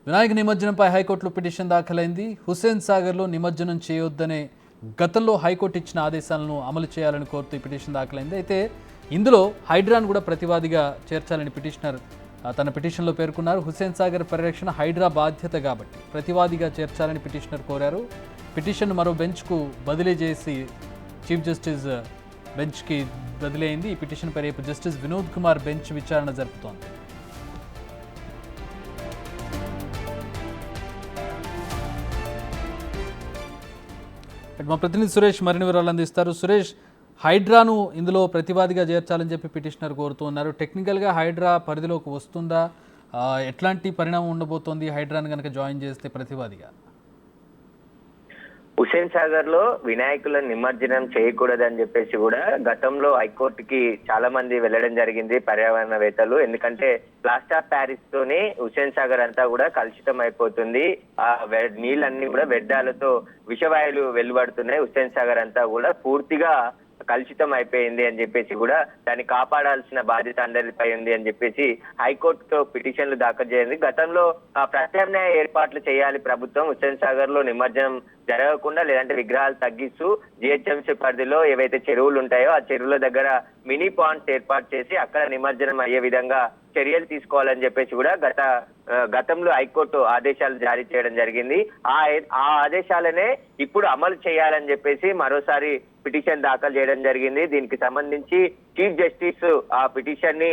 వినాయక నిమజ్జనంపై హైకోర్టులో పిటిషన్ దాఖలైంది. హుస్సేన్ సాగర్లో నిమజ్జనం చేయొద్దనే గతంలో హైకోర్టు ఇచ్చిన ఆదేశాలను అమలు చేయాలని కోరుతూ ఈ పిటిషన్ దాఖలైంది. అయితే ఇందులో హైడ్రాను కూడా ప్రతివాదిగా చేర్చాలని పిటిషనర్ తన పిటిషన్లో పేర్కొన్నారు. హుస్సేన్ సాగర్ పరిరక్షణ హైడ్రా బాధ్యత కాబట్టి ప్రతివాదిగా చేర్చాలని పిటిషనర్ కోరారు. పిటిషన్ మరో బెంచ్కు బదిలీ చేసి చీఫ్ జస్టిస్ బెంచ్కి బదిలీ అయింది. ఈ పిటిషన్పై రేపు జస్టిస్ వినోద్ కుమార్ బెంచ్ విచారణ జరుపుతోంది. మా ప్రతినిధి సురేష్ మరిన్ని వివరాలు అందిస్తారు. సురేష్, హైడ్రాను ఇందులో ప్రతివాదిగా చేర్చాలని చెప్పి పిటిషనర్ కోరుతూ ఉన్నారు. టెక్నికల్గా హైడ్రా పరిధిలోకి వస్తుందా? ఎట్లాంటి పరిణామం ఉండబోతోంది హైడ్రాను కనుక జాయిన్ చేస్తే ప్రతివాదిగా? హుస్సేన్ సాగర్ లో వినాయకుల నిమజ్జనం చేయకూడదని చెప్పేసి కూడా గతంలో హైకోర్టుకి చాలా మంది వెళ్ళడం జరిగింది పర్యావరణవేత్తలు. ఎందుకంటే ప్లాస్టర్ ఆఫ్ ప్యారిస్ తోని హుస్సేన్ సాగర్ అంతా కూడా కలుషితం అయిపోతుంది. ఆ నీళ్ళన్నీ కూడా వ్యర్థాలతో విషవాయువులు వెలువడుతున్నాయి. హుస్సేన్ సాగర్ అంతా కూడా పూర్తిగా కలుషితం అయిపోయింది అని చెప్పేసి కూడా దాన్ని కాపాడాల్సిన బాధ్యత అందరిపై ఉంది అని చెప్పేసి హైకోర్టుతో పిటిషన్లు దాఖలు చేయండి. గతంలో ప్రత్యామ్నాయ ఏర్పాట్లు చేయాలి ప్రభుత్వం. హుస్సేన్ సాగర్ లో నిమజ్జనం జరగకుండా లేదంటే విగ్రహాలు తగ్గిస్తూ జిహెచ్ఎంసీ పరిధిలో ఏవైతే చెరువులు ఉంటాయో ఆ చెరువుల దగ్గర మినీ పాండ్స్ ఏర్పాటు చేసి అక్కడ నిమజ్జనం అయ్యే విధంగా చర్యలు తీసుకోవాలని చెప్పేసి కూడా గతంలో హైకోర్టు ఆదేశాలు జారీ చేయడం జరిగింది. ఆ ఆదేశాలనే ఇప్పుడు అమలు చేయాలని చెప్పేసి మరోసారి పిటిషన్ దాఖలు చేయడం జరిగింది. దీనికి సంబంధించి చీఫ్ జస్టిస్ ఆ పిటిషన్ ని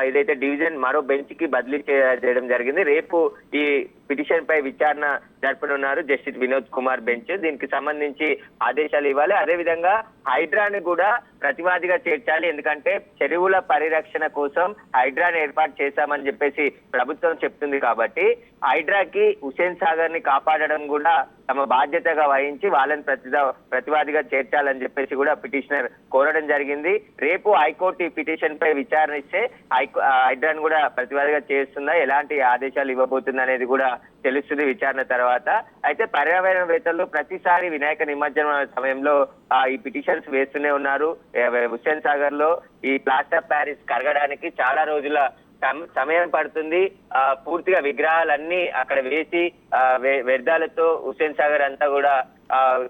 ఏదైతే డివిజన్ మరో బెంచ్ కి బదిలీ చేయడం జరిగింది. రేపు ఈ పిటిషన్ పై విచారణ జరపనున్నారు జస్టిస్ వినోద్ కుమార్ బెంచ్. దీనికి సంబంధించి ఆదేశాలు ఇవ్వాలి. అదేవిధంగా హైడ్రాని కూడా ప్రతివాదిగా చేర్చాలి. ఎందుకంటే చెరువుల పరిరక్షణ కోసం హైడ్రాని ఏర్పాటు చేశామని చెప్పేసి ప్రభుత్వం చెప్తుంది కాబట్టి హైడ్రాకి హుస్సేన్ సాగర్ ని కాపాడడం కూడా తమ బాధ్యతగా వహించి వాళ్ళని ప్రతివాదిగా చేర్చాలని చెప్పేసి కూడా పిటిషనర్ కోరడం జరిగింది. రేపు హైకోర్టు ఈ పిటిషన్ పై విచారణ ఇస్తే హైడ్రాని కూడా ప్రతివాదిగా చేస్తుందా, ఎలాంటి ఆదేశాలు ఇవ్వబోతుంది అనేది కూడా తెలుస్తుంది విచారణ తర్వాత. అయితే పర్యావరణవేత్తలు ప్రతిసారి వినాయక నిమజ్జనం సమయంలో ఈ పిటిషన్స్ వేస్తూనే ఉన్నారు. హుస్సేన్ సాగర్ లో ఈ ప్లాస్టర్ ఆఫ్ ప్యారిస్ కరగడానికి చాలా రోజుల సమయం పడుతుంది. పూర్తిగా విగ్రహాలన్నీ అక్కడ వేసి వ్యర్థాలతో హుస్సేన్ సాగర్ అంతా కూడా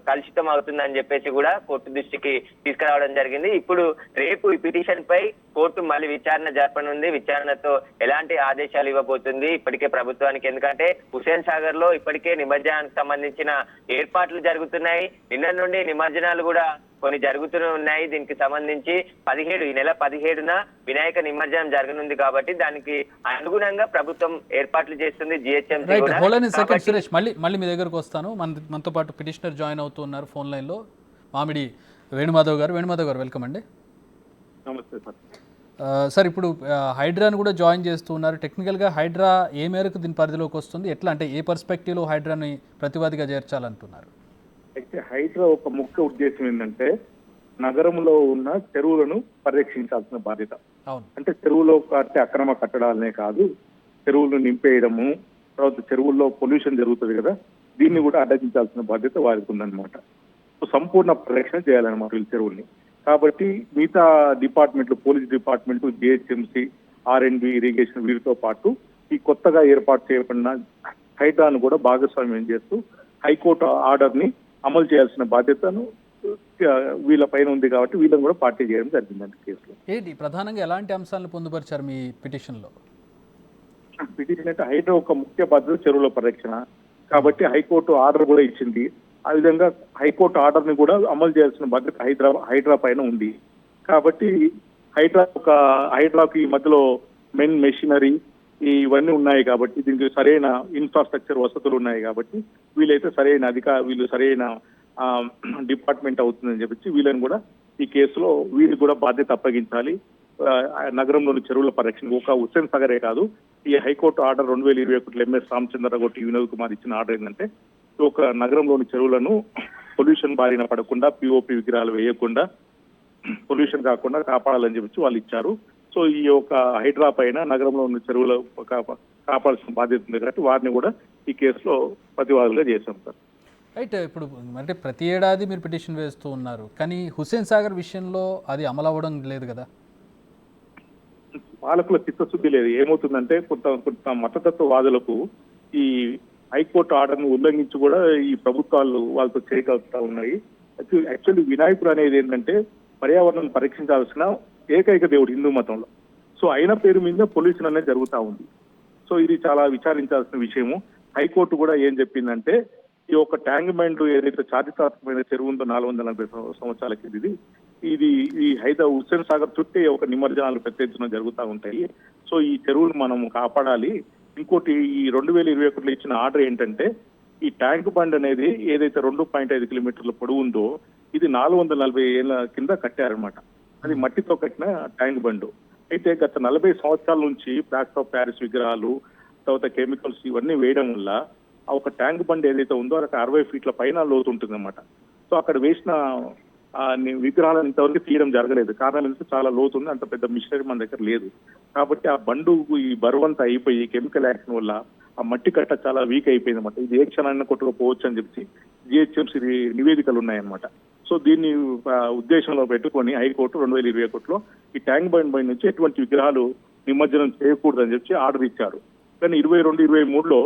కలుషితం అవుతుందని చెప్పేసి కూడా కోర్టు దృష్టికి తీసుకురావడం జరిగింది. ఇప్పుడు రేపు ఈ పిటిషన్ పై కోర్టు మళ్ళీ విచారణ జరపనుంది. విచారణతో ఎలాంటి ఆదేశాలు ఇవ్వబోతుంది ఇప్పటికే ప్రభుత్వానికి. ఎందుకంటే హుస్సేన్ సాగర్ లో ఇప్పటికే నిమజ్జనానికి సంబంధించిన ఏర్పాట్లు జరుగుతున్నాయి. నిన్న నుండి నిమజ్జనాలు కూడా కొన్ని జరుగుతూనే ఉన్నాయి. దీనికి సంబంధించి ఈ నెల 17న వినాయక నిమజ్జనం జరగనుంది కాబట్టి దానికి అనుగుణంగా ప్రభుత్వం ఏర్పాట్లు చేస్తుంది. జిహెచ్ఎంసీ సురేష్, మళ్ళీ మీ దగ్గరకు వస్తాను. మనతో పాటు పిటిషనర్ జాయిన్ అవుతూ ఉన్నారు ఫోన్ లైన్ లో, మామిడి వేణుమాధవ్ గారు. వెల్కమ్ అండి. నమస్తే సార్. సార్, ఇప్పుడు హైడ్రాను కూడా జాయిన్ చేస్తూ ఉన్నారు. టెక్నికల్గా హైడ్రా ఏ మేరకు దీని పరిధిలోకి వస్తుంది, ఎట్లా అంటే ఏ పర్స్పెక్టివ్లో హైడ్రాని ప్రతివాదిగా చేర్చాలంటున్నారు? అయితే హైడ్రా ఒక ముఖ్య ఉద్దేశం ఏంటంటే నగరంలో ఉన్న చెరువులను పరిరక్షించాల్సిన బాధ్యత. అంటే చెరువులో కట్టే అక్రమ కట్టడాలనే కాదు, చెరువులను నింపేయడము, తర్వాత చెరువుల్లో పొల్యూషన్ జరుగుతుంది కదా, దీన్ని కూడా అడ్డగించాల్సిన బాధ్యత వారికి ఉందన్నమాట. సంపూర్ణ పరిరక్షణ చేయాలన్నమాట వీళ్ళు చెరువుల్ని. కాబట్టి మిగతా డిపార్ట్మెంట్లు, పోలీస్ డిపార్ట్మెంట్, జిహెచ్ఎంసీ, ఆర్ఎండ్బి, ఇరిగేషన్ వీరితో పాటు ఈ కొత్తగా ఏర్పాటు చేయబడిన హైడ్రాను కూడా భాగస్వామ్యం చేస్తూ హైకోర్టు ఆర్డర్ ని అమలు చేయాల్సిన బాధ్యతను వీళ్ళ పైన ఉంది కాబట్టి వీళ్ళని కూడా పార్టీ చేయడం జరిగిందండి కేసులో. ఏంటి ప్రధానంగా ఎలాంటి అంశాలను పొందుపరిచారు మీ పిటిషన్ లో? పిటిషన్ అంటే హైడ్రా ఒక ముఖ్య బాధ్యత చెరువుల పరిరక్షణ కాబట్టి హైకోర్టు ఆర్డర్ కూడా ఇచ్చింది. ఆ విధంగా హైకోర్టు ఆర్డర్ ని కూడా అమలు చేయాల్సిన బాధ్యత హైడ్రా పైన ఉంది. కాబట్టి హైడ్రాకి ఈ మధ్యలో మెషినరీ ఇవన్నీ ఉన్నాయి కాబట్టి దీనికి సరైన ఇన్ఫ్రాస్ట్రక్చర్ వసతులు ఉన్నాయి కాబట్టి వీళ్ళు సరైన డిపార్ట్మెంట్ అవుతుందని చెప్పి వీళ్ళని కూడా ఈ కేసులో వీళ్ళకి కూడా బాధ్యత అప్పగించాలి. నగరంలోని చెరువుల పరిరక్షణ ఒక హుస్సేన్ సాగరే కాదు, ఈ high court order 2021 M S Ramachandra Rao Vinod Kumar ఇచ్చిన ఆర్డర్ ఏంటంటే ఒక నగరంలోని చెరువులను పొల్యూషన్ బారిన పడకుండా, పిఓపి విగ్రహాలు వేయకుండా, పొల్యూషన్ కాకుండా కాపాడాలని చెప్పి వాళ్ళు ఇచ్చారు. సో ఈ యొక్క హైడ్రా పైన నగరంలో ఉన్న చెరువులు కాపాడాల్సిన బాధ్యత ఉంది కాబట్టి వారిని కూడా ఈ కేసులో ప్రతివాదులుగా చేశాం సార్. రైట్. ఇప్పుడు అంటే ప్రతి ఏడాది మీరు పిటిషన్ వేస్తూ ఉన్నారు, కానీ హుస్సేన్ సాగర్ విషయంలో అది అమలు అవ్వడం లేదు కదా? పాలకుల చిత్తశుద్ధి లేదు. ఏమవుతుందంటే కొంత మతతత్వవాదులకు ఈ హైకోర్టు ఆర్డర్ను ఉల్లంఘించి కూడా ఈ ప్రభుత్వాలు వాళ్ళతో చేయగలుగుతా ఉన్నాయి. యాక్చువల్లీ వినాయకుడు అనేది ఏంటంటే పర్యావరణం పరీక్షించాల్సిన ఏకైక దేవుడు హిందూ మతంలో. సో అయిన పేరు మీద పొల్యూషన్ అనేది జరుగుతూ ఉంది. సో ఇది చాలా విచారించాల్సిన విషయము. హైకోర్టు కూడా ఏం చెప్పిందంటే ఈ యొక్క ట్యాంక్ బండ్ ఏదైతే చారిత్రాత్మకమైన చెరువు ఉందో 440 సంవత్సరాల కింద ఇది ఈ హుస్సేన్ సాగర్ చుట్టే ఒక నిమజ్జనాలు పెద్ద ఎత్తున జరుగుతూ ఉంటాయి. సో ఈ చెరువును మనం కాపాడాలి. ఇంకోటి ఈ 2021లో ఇచ్చిన ఆర్డర్ ఏంటంటే ఈ ట్యాంక్ బండ్ అనేది ఏదైతే 2.5 కిలోమీటర్ల పొడవు ఉందో ఇది 440 ఏళ్ల కింద కట్టారనమాట. అది మట్టితో కట్టిన ట్యాంక్ బండ్. అయితే గత 40 సంవత్సరాల నుంచి ప్లాస్టర్ ఆఫ్ ప్యారిస్ విగ్రహాలు, తర్వాత కెమికల్స్ ఇవన్నీ వేయడం వల్ల ఆ ఒక ట్యాంక్ బండ్ ఏదైతే ఉందో అక్కడ 60 ఫీట్ల పైన లోతు ఉంటుందన్నమాట. సో అక్కడ వేసిన విగ్రహాలను ఇంతవరకు తీయడం జరగలేదు. కారణం ఏంటంటే చాలా లోతు ఉంది, అంత పెద్ద మిషనరీ మన దగ్గర లేదు. కాబట్టి ఆ బండు ఈ బరువంతా అయిపోయి కెమికల్ యాక్షన్ వల్ల ఆ మట్టి కట్ట చాలా వీక్ అయిపోయింది అనమాట. ఇది ఏ క్షణాన్ని కొట్టుకోపోవచ్చు అని చెప్పి జిహెచ్ఎంసీ నివేదికలు ఉన్నాయన్నమాట. సో దీన్ని ఉద్దేశంలో పెట్టుకొని హైకోర్టు 2021లో ఈ ట్యాంక్ బండ్ పై నుంచి ఎటువంటి విగ్రహాలు నిమజ్జనం చేయకూడదని చెప్పి ఆర్డర్ ఇచ్చారు. కానీ 22-23లో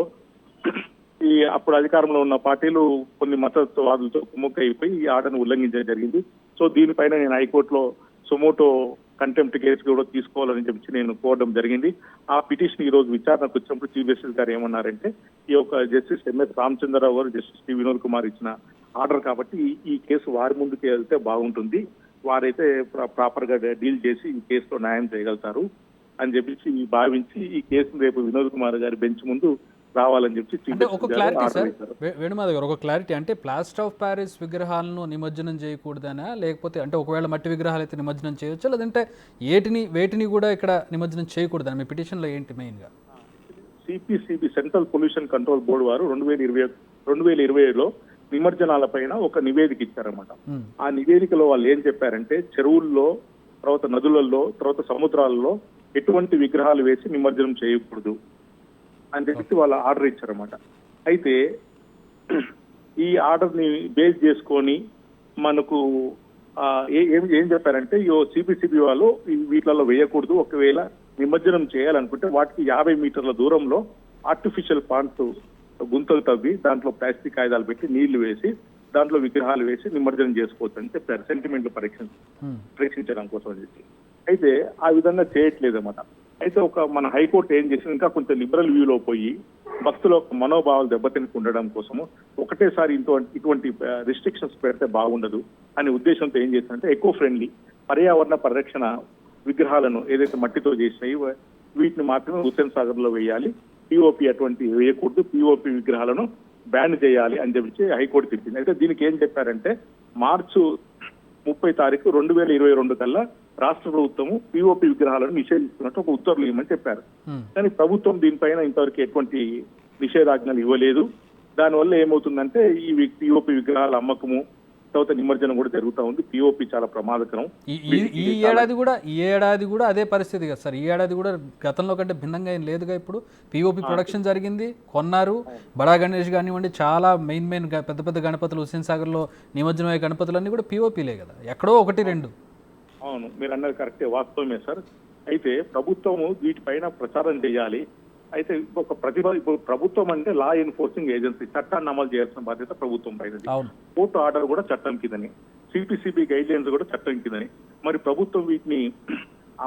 ఈ అప్పుడు అధికారంలో ఉన్న పార్టీలు కొన్ని మతవాదులతో కుమ్మక్కైపోయి ఈ ఆర్డర్ను ఉల్లంఘించడం జరిగింది. సో దీనిపైన నేను హైకోర్టులో సుమోటో కంటెంప్ట్ కేసు కూడా తీసుకోవాలని చెప్పి నేను కోరడం జరిగింది. ఆ పిటిషన్ ఈ రోజు విచారణకు వచ్చినప్పుడు చీఫ్ జస్టిస్ గారు ఏమన్నారంటే ఈ యొక్క జస్టిస్ ఎంఎస్ రామచంద్రరావు గారు, జస్టిస్ టి వినోద్ కుమార్ ఇచ్చిన ఆర్డర్ కాబట్టి ఈ కేసు వారి ముందుకు వెళ్తే బాగుంటుంది, వారైతే ప్రాపర్ గా డీల్ చేసి ఈ కేసులో న్యాయం చేయగలుగుతారు అని చెప్పి భావించి ఈ కేసును రేపు వినోద్ కుమార్ గారి బెంచ్ ముందు రావాలని చెప్పి అంటే ఒక క్లారిటీ సార్ వేణుమాధవ్ గారు, ఒక క్లారిటీ అంటే ప్లాస్టర్ ఆఫ్ ప్యారిస్ విగ్రహాలను నిమజ్జనం చేయకూడదనా, లేకపోతే అంటే ఒకవేళ మట్టి విగ్రహాలు అయితే నిమజ్జనం చేయొచ్చా, లేదంటే వేటిని కూడా ఇక్కడ నిమజ్జనం చేయకూడదని మీ పిటిషన్లో ఏంటి మెయిన్గా? CPCB central pollution control board వారు 2020లో నిమజ్జనాల పైన ఒక నివేదిక ఇచ్చారన్నమాట. ఆ నివేదికలో వాళ్ళు ఏం చెప్పారంటే చెరువుల్లో, తర్వాత నదులలో, తర్వాత సముద్రాలలో ఎటువంటి విగ్రహాలు వేసి నిమజ్జనం చేయకూడదు అని చెప్పి వాళ్ళు ఆర్డర్ ఇచ్చారన్నమాట. అయితే ఈ ఆర్డర్ ని బేస్ చేసుకొని మనకు ఏం చెప్పారంటే సిబిసిబి వాళ్ళు వీటిలలో వేయకూడదు, ఒకవేళ నిమజ్జనం చేయాలనుకుంటే వాటికి 50 మీటర్ల దూరంలో ఆర్టిఫిషియల్ పాండ్స్ గుంతలు తవ్వి దాంట్లో ప్లాస్టిక్ కాగితాలు పెట్టి నీళ్లు వేసి దాంట్లో విగ్రహాలు వేసి నిమజ్జనం చేసుకోవచ్చు అని చెప్పారు, సెంటిమెంట్లు పరీక్షించడం కోసం అని చెప్పి. అయితే ఆ విధంగా చేయట్లేదు అన్నమాట. అయితే మన హైకోర్టు ఏం చేసింది, ఇంకా కొంచెం లిబరల్ వ్యూలో పోయి భక్తుల మనోభావాలు దెబ్బతినకు ఉండడం కోసము ఒకటేసారి ఇటువంటి రిస్ట్రిక్షన్స్ పెడితే బాగుండదు అనే ఉద్దేశంతో ఏం చేసిందంటే ఎకో ఫ్రెండ్లీ పర్యావరణ పరిరక్షణ విగ్రహాలను ఏదైతే మట్టితో చేసినాయి వీటిని మాత్రమే హుస్సేన్ సాగర్ లో వేయాలి, పిఓపి అటువంటి వేయకూడదు, పిఓపి విగ్రహాలను బ్యాన్ చేయాలి అని చెప్పి హైకోర్టు చెప్పింది. అయితే దీనికి ఏం చెప్పారంటే మార్చి 30 2022 కల్లా రాష్ట్ర ప్రభుత్వము పిఓపి విగ్రహాలను నిషేధిస్తున్నట్టు ఒక ఉత్తర్వులు ఇవ్వమని చెప్పారు. కానీ ప్రభుత్వం దీనిపైన ఇంతవరకు ఎటువంటి నిషేధాజ్ఞలు ఇవ్వలేదు. దానివల్ల ఏమవుతుందంటే ఈ పిఓపి విగ్రహాల అమ్మకము, తర్వాత నిమజ్జనం కూడా జరుగుతూ ఉంది. పిఓపి చాలా ప్రమాదకరం. ఈ ఏడాది కూడా అదే పరిస్థితి కదా సార్. ఈ ఏడాది కూడా గతంలో కంటే భిన్నంగా ఏం లేదుగా. ఇప్పుడు పిఓపి ప్రొడక్షన్ జరిగింది, కొన్నారు. బడా గణేష్ కానివ్వండి, చాలా మెయిన్ పెద్ద పెద్ద గణపతులు హుస్సేన్ సాగర్లో నిమజ్జనం అయ్యే గణపతులన్నీ కూడా పిఓపిలే కదా, ఎక్కడో 1-2. అవును, మీరు అన్నది కరెక్టే, వాస్తవమే సార్. అయితే ప్రభుత్వము వీటిపైన ప్రచారం చేయాలి. అయితే ఇప్పుడు ప్రభుత్వం అంటే లా ఎన్ఫోర్సింగ్ ఏజెన్సీ, చట్టాన్ని అమలు చేయాల్సిన బాధ్యత ప్రభుత్వం పైనది. కోర్టు ఆర్డర్ కూడా చట్టం కిందని, సిపిసిబి గైడ్ లైన్స్ కూడా చట్టం కిందని. మరి ప్రభుత్వం వీటిని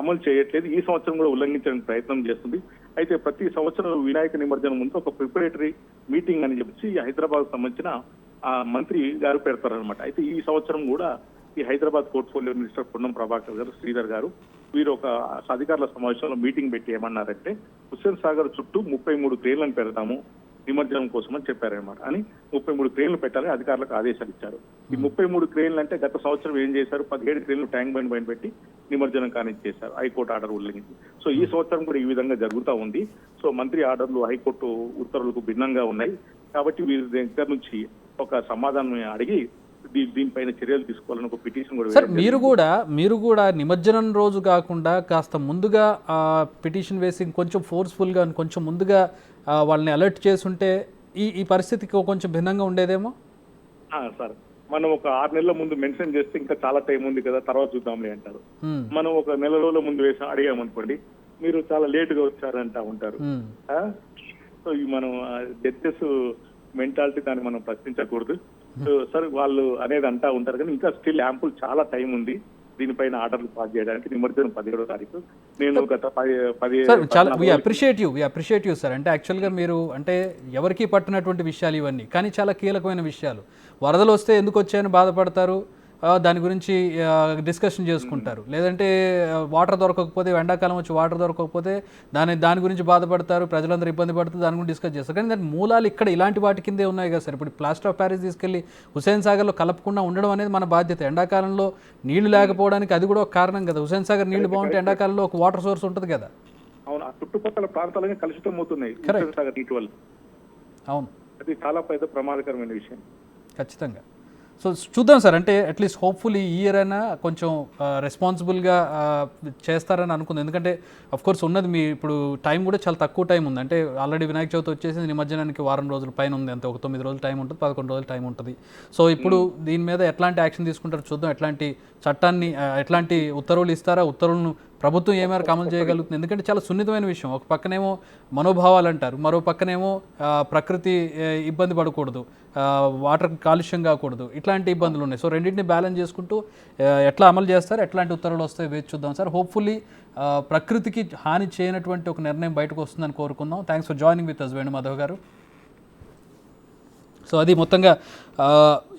అమలు చేయట్లేదు. ఈ సంవత్సరం కూడా ఉల్లంఘించడానికి ప్రయత్నం చేస్తుంది. అయితే ప్రతి సంవత్సరం వినాయక నిమజ్జనం ముందు ఒక ప్రిపరేటరీ మీటింగ్ అని చెప్పి హైదరాబాద్ సంబంధించిన మంత్రి గారు పెడతారనమాట. అయితే ఈ సంవత్సరం కూడా ఈ హైదరాబాద్ పోర్ట్ఫోలియో మినిస్టర్ పొన్నం ప్రభాకర్ గారు, శ్రీధర్ గారు వీరు ఒక అధికారుల సమావేశంలో మీటింగ్ పెట్టి ఏమన్నారంటే హుస్సేన్ సాగర్ చుట్టూ 33 క్రేన్లను పెడతాము నిమజ్జనం కోసం అని చెప్పారనమాట. అని 33 క్రేన్లు పెట్టాలని అధికారులకు ఆదేశాలు ఇచ్చారు. ఈ 33 క్రేన్లు అంటే గత సంవత్సరం ఏం చేశారు, 17 క్రేన్లు ట్యాంక్ బండ్ పైన పెట్టి నిమజ్జనం కానిచ్చేశారు, హైకోర్టు ఆర్డర్ ఉల్లంఘించి. సో ఈ సంవత్సరం కూడా ఈ విధంగా జరుగుతూ ఉంది. సో మంత్రి ఆర్డర్లు హైకోర్టు ఉత్తర్వులకు భిన్నంగా ఉన్నాయి. కాబట్టి వీరి దగ్గర నుంచి ఒక సమాధానం అడిగి దీనిపైన చర్యలు తీసుకోవాలని ఒక పిటిషన్ కూడా సార్ మీరు కూడా నిమజ్జనం రోజు కాకుండా కాస్త ముందుగా పిటిషన్ వేసి కొంచెం ఫోర్స్ఫుల్గా కొంచెం ముందుగా వాళ్ళని అలర్ట్ చేసుంటే ఈ పరిస్థితికి కొంచెం భిన్నంగా ఉండేదేమో. సార్ మనం ఒక 6 నెలల ముందు మెన్షన్ చేస్తే ఇంకా చాలా టైం ఉంది కదా, తర్వాత చూద్దాంలే అంటారు. మనం ఒక నెల రోజుల ముందు వేసి అడిగామనుకోండి, మీరు చాలా లేట్ గా వచ్చారంటా ఉంటారు. సో ఈ మనం జడ్జెస్ మెంటాలిటీ దాన్ని మనం ప్రశ్నించకూడదు. సో సార్ వాళ్ళు అనేది అంటా ఉంటారు కానీ ఇంకా స్టిల్ యాంపుల్ చాలా టైం ఉంది దీనిపైన ఆర్డర్లు పాస్ చేయడానికి. నిమజ్జనం 17వ తారీఖు. నేను గత 10 సార్ చాలా వి అప్రిషియేట్ యూ సార్. అంటే యాక్చువల్గా మీరు అంటే ఎవరికి పట్టినటువంటి విషయాలు ఇవన్నీ, కానీ చాలా కీలకమైన విషయాలు. వరదలు వస్తే ఎందుకు వచ్చాయని బాధపడతారు, దాని గురించి డిస్కషన్ చేసుకుంటారు. లేదంటే వాటర్ దొరకకపోతే, ఎండాకాలం వచ్చి వాటర్ దొరకకపోతే దాని గురించి బాధపడతారు, ప్రజలందరూ ఇబ్బంది పడుతుంది, దాని గురించి డిస్కస్ చేస్తారు. కానీ దాని మూలాలు ఇక్కడ ఇలాంటి వాటి కిందే ఉన్నాయి కదా సార్. ఇప్పుడు ప్లాస్టర్ ఆఫ్ ప్యారిస్ తీసుకెళ్లి హుస్సేన్ సాగర్లో కలపకుండా ఉండడం అనేది మన బాధ్యత. ఎండాకాలంలో నీళ్లు లేకపోవడానికి అది కూడా ఒక కారణం కదా. హుస్సేన్ సాగర్ నీళ్లు బాగుంటే ఎండాకాలంలో ఒక వాటర్ సోర్స్ ఉంటుంది కదా. అవును, ఆ చుట్టుపక్కల ప్రాంతాలన్నీ కలుషితం అవుతున్నాయి హుస్సేన్ సాగర్ నీటి వల్ల. అవును, అది చాలా పెద్ద ప్రమాదకరమైన విషయం. ఖచ్చితంగా. సో చూద్దాం సార్, అంటే అట్లీస్ట్ హోప్ఫుల్లీ ఈ ఇయర్ అయినా కొంచెం రెస్పాన్సిబుల్గా చేస్తారని అనుకుంది. ఎందుకంటే కోర్స్ ఉన్నది మీ ఇప్పుడు టైం కూడా చాలా తక్కువ టైం ఉంది. అంటే ఆల్రెడీ వినాయక చవితి వచ్చేసి నిమజ్జనానికి వారం రోజుల పైన ఉంది, అంతే. ఒక 9 రోజులు టైం ఉంటుంది, 11 రోజులు టైం ఉంటుంది. సో ఇప్పుడు దీని మీద ఎట్లాంటి యాక్షన్ తీసుకుంటారో చూద్దాం. ఎట్లాంటి చట్టాన్ని, ఎట్లాంటి ఉత్తర్వులు ఇస్తారా, ఉత్తర్వులను ప్రభుత్వం ఏ మేరకు అమలు చేయగలుగుతుంది. ఎందుకంటే చాలా సున్నితమైన విషయం. ఒక పక్కనేమో మనోభావాలు అంటారు, మరో పక్కనేమో ప్రకృతి ఇబ్బంది పడకూడదు, వాటర్ కాలుష్యం కాకూడదు, ఇట్లాంటి ఇబ్బందులు ఉన్నాయి. సో రెండింటిని బ్యాలెన్స్ చేసుకుంటూ ఎట్లా అమలు చేస్తారు, ఎట్లాంటి ఉత్తర్వులు వస్తాయో వేచి చూద్దాం సార్. హోప్ఫుల్లీ ప్రకృతికి హాని చేయనటువంటి ఒక నిర్ణయం బయటకు వస్తుందని కోరుకుందాం. Thanks for joining with us Venumadhav garu. So అది మొత్తంగా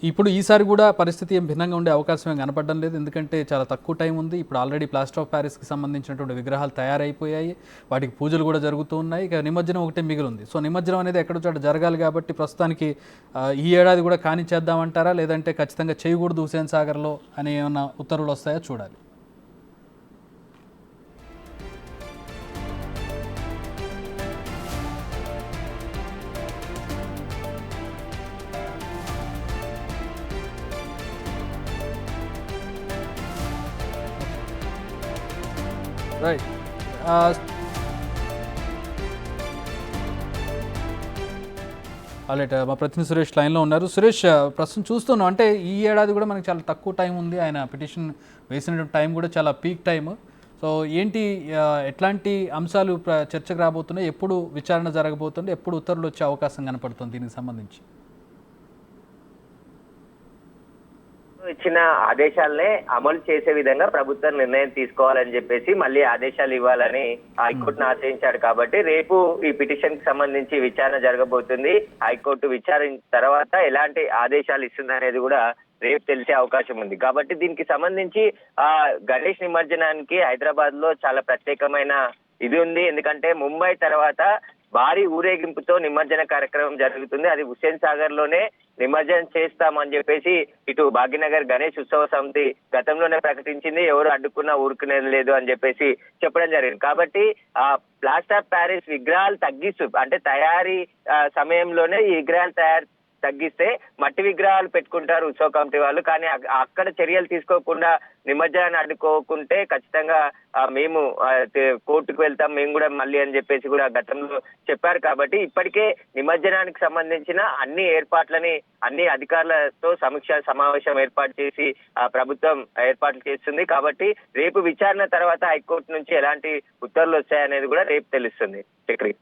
ఇప్పుడు ఈసారి కూడా పరిస్థితి ఏం భిన్నంగా ఉండే అవకాశం ఏం కనపడడం లేదు. ఎందుకంటే చాలా తక్కువ టైం ఉంది. ఇప్పుడు ఆల్రెడీ ప్లాస్టర్ ఆఫ్ ప్యారిస్కి సంబంధించినటువంటి విగ్రహాలు తయారైపోయాయి, వాటికి పూజలు కూడా జరుగుతూ ఉన్నాయి. ఇక నిమజ్జనం ఒకటే మిగిలింది. సో నిమజ్జనం అనేది ఎక్కడో చోట జరగాలి కాబట్టి ప్రస్తుతానికి ఈ ఏడాది కూడా కానిచ్చేద్దామంటారా, లేదంటే ఖచ్చితంగా చేయకూడదు హుస్సేన్ సాగర్లో అని ఏమన్నా ఉత్తర్వులు వస్తాయో చూడాలి. రైట్. అలాగే మా ప్రతినిధి సురేష్ లైన్లో ఉన్నారు. సురేష్, ప్రస్తుతం చూస్తున్నాం అంటే ఈ ఏడాది కూడా మనకి చాలా తక్కువ టైం ఉంది. ఆయన పిటిషన్ వేసినటువంటి టైం కూడా చాలా పీక్ టైం. సో ఏంటి, ఎట్లాంటి అంశాలు చర్చకు రాబోతున్నాయి, ఎప్పుడు విచారణ జరగబోతుంది, ఎప్పుడు ఉత్తర్వులు వచ్చే అవకాశం కనపడుతుంది దీనికి సంబంధించి? ఇచ్చిన ఆదేశాలనే అమలు చేసే విధంగా ప్రభుత్వం నిర్ణయం తీసుకోవాలని చెప్పేసి మళ్ళీ ఆదేశాలు ఇవ్వాలని హైకోర్టును ఆశ్రయించాడు. కాబట్టి రేపు ఈ పిటిషన్ కి సంబంధించి విచారణ జరగబోతుంది. హైకోర్టు విచారణ తర్వాత ఎలాంటి ఆదేశాలు ఇస్తుంది అనేది కూడా రేపు తెలిసే అవకాశం ఉంది. కాబట్టి దీనికి సంబంధించి గణేష్ నిమజ్జనానికి హైదరాబాద్ లో చాలా ప్రత్యేకమైన ఇది ఉంది. ఎందుకంటే ముంబై తర్వాత భారీ ఊరేగింపుతో నిమజ్జన కార్యక్రమం జరుగుతుంది. అది హుస్సేన్ సాగర్ లోనే నిమజ్జనం చేస్తామని చెప్పేసి ఇటు భాగ్యనగర్ గణేష్ ఉత్సవ సమితి గతంలోనే ప్రకటించింది. ఎవరు అడ్డుకున్నా ఊరుకునేది లేదు అని చెప్పేసి చెప్పడం జరిగింది. కాబట్టి ప్లాస్టర్ ఆఫ్ ప్యారిస్ విగ్రహాలు తగ్గిస్తూ, అంటే తయారీ సమయంలోనే ఈ విగ్రహాలు తగ్గిస్తే మట్టి విగ్రహాలు పెట్టుకుంటారు ఉత్సవ కమిటీ వాళ్ళు. కానీ అక్కడ చర్యలు తీసుకోకుండా నిమజ్జనాన్ని అడ్డుకోకుంటే ఖచ్చితంగా మేము కోర్టుకు వెళ్తాం మేము కూడా మళ్ళీ అని చెప్పేసి కూడా గతంలో చెప్పారు. కాబట్టి ఇప్పటికే నిమజ్జనానికి సంబంధించిన అన్ని ఏర్పాట్లని అన్ని అధికారులతో సమీక్ష సమావేశం ఏర్పాటు చేసి ప్రభుత్వం ఏర్పాట్లు చేస్తుంది. కాబట్టి రేపు విచారణ తర్వాత హైకోర్టు నుంచి ఎలాంటి ఉత్తర్వులు వచ్చాయనేది కూడా రేపు తెలుస్తుంది. చక్రి.